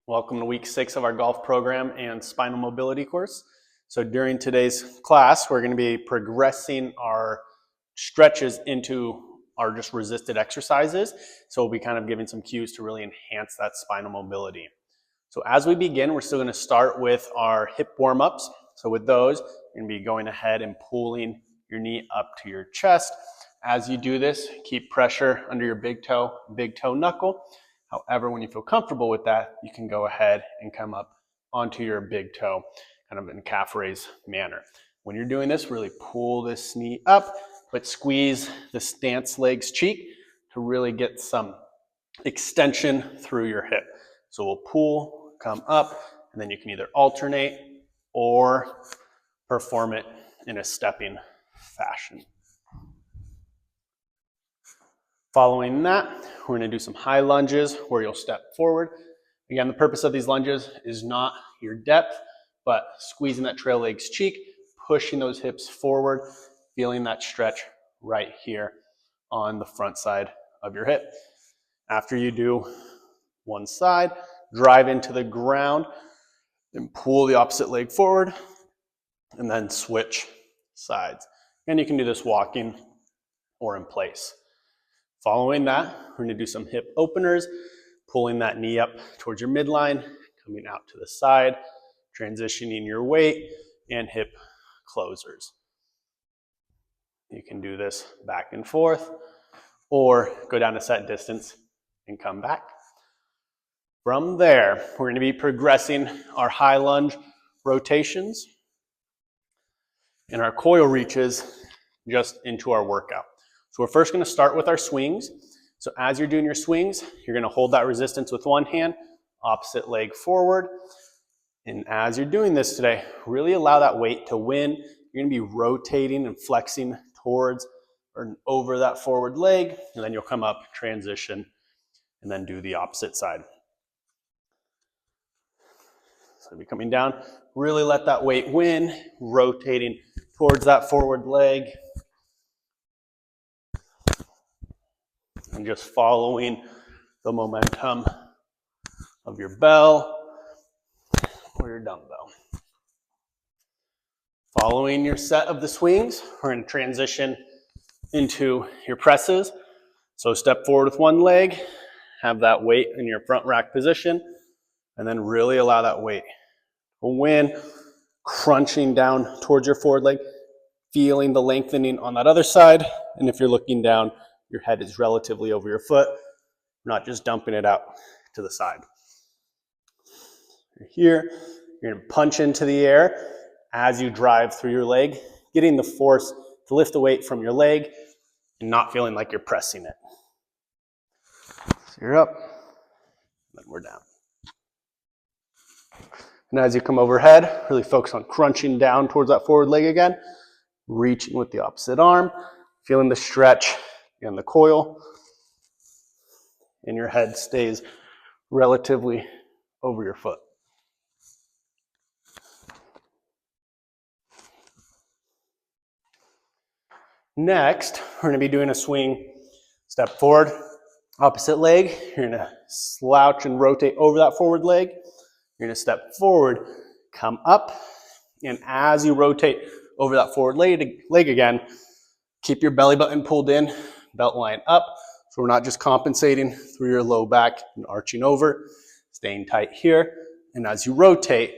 Welcome to week 6 of our golf program and spinal mobility course. So during today's class, we're going to be progressing our stretches into our just resisted exercises. So we'll be kind of giving some cues to really enhance that spinal mobility. So as we begin, we're still going to start with our hip warm-ups. So with those, you're going to be going ahead and pulling your knee up to your chest. As you do this, keep pressure under your big toe knuckle. However, when you feel comfortable with that, you can go ahead and come up onto your big toe, kind of in a calf raise manner. When you're doing this, really pull this knee up, but squeeze the stance legs cheek to really get some extension through your hip. So we'll pull, come up, and then you can either alternate or perform it in a stepping fashion. Following that, we're going to do some high lunges where you'll step forward. Again, the purpose of these lunges is not your depth, but squeezing that trail legs cheek, pushing those hips forward, feeling that stretch right here on the front side of your hip. After you do one side, drive into the ground and pull the opposite leg forward, and then switch sides. And you can do this walking or in place. Following that, we're going to do some hip openers, pulling that knee up towards your midline, coming out to the side, transitioning your weight, and hip closers. You can do this back and forth, or go down a set distance and come back. From there, we're going to be progressing our high lunge rotations and our coil reaches just into our workout. So we're first going to start with our swings. So as you're doing your swings, you're going to hold that resistance with one hand, opposite leg forward. And as you're doing this today, really allow that weight to win. You're going to be rotating and flexing towards or over that forward leg, and then you'll come up, transition, and then do the opposite side. So you'll be coming down, really let that weight win, rotating towards that forward leg, and just following the momentum of your bell or your dumbbell. Following your set of the swings, we're going to transition into your presses. So step forward with one leg, have that weight in your front rack position, and then really allow that weight to win, crunching down towards your forward leg, feeling the lengthening on that other side. And if you're looking down, your head is relatively over your foot, not just dumping it out to the side. Here, you're going to punch into the air as you drive through your leg, getting the force to lift the weight from your leg and not feeling like you're pressing it. So you're up, then we're down. And as you come overhead, really focus on crunching down towards that forward leg again, reaching with the opposite arm, feeling the stretch in the coil, and your head stays relatively over your foot. Next, we're going to be doing a swing. Step forward, opposite leg. You're going to slouch and rotate over that forward leg. You're going to step forward, come up, and as you rotate over that forward leg again, keep your belly button pulled in, belt line up, so we're not just compensating through your low back and arching over, staying tight here. And as you rotate,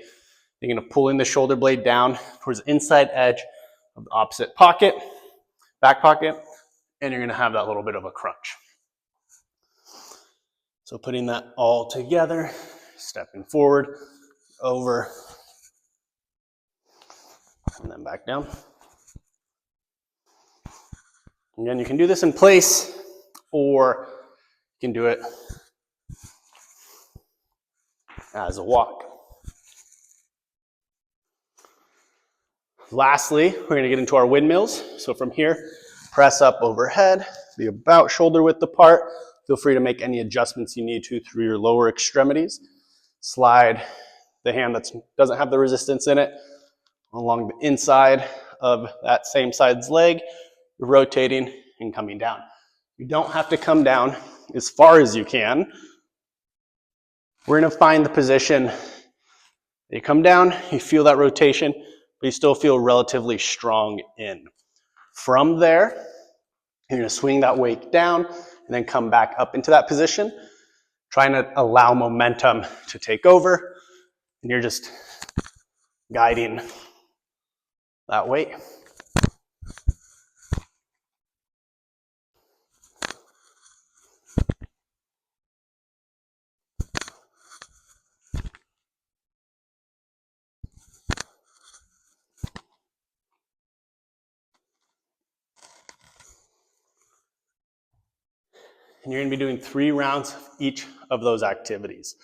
you're going to pull in the shoulder blade down towards the inside edge of the opposite pocket, back pocket, and you're going to have that little bit of a crunch. So putting that all together, stepping forward, over, and then back down. Again, you can do this in place, or you can do it as a walk. Lastly, we're going to get into our windmills. So from here, press up overhead, be about shoulder width apart. Feel free to make any adjustments you need to through your lower extremities. Slide the hand that doesn't have the resistance in it along the inside of that same side's leg, rotating and coming down. You don't have to come down as far as you can. We're gonna find the position. You come down, you feel that rotation, but you still feel relatively strong in. From there, you're gonna swing that weight down and then come back up into that position, trying to allow momentum to take over, and you're just guiding that weight. And you're gonna be doing 3 rounds of each of those activities.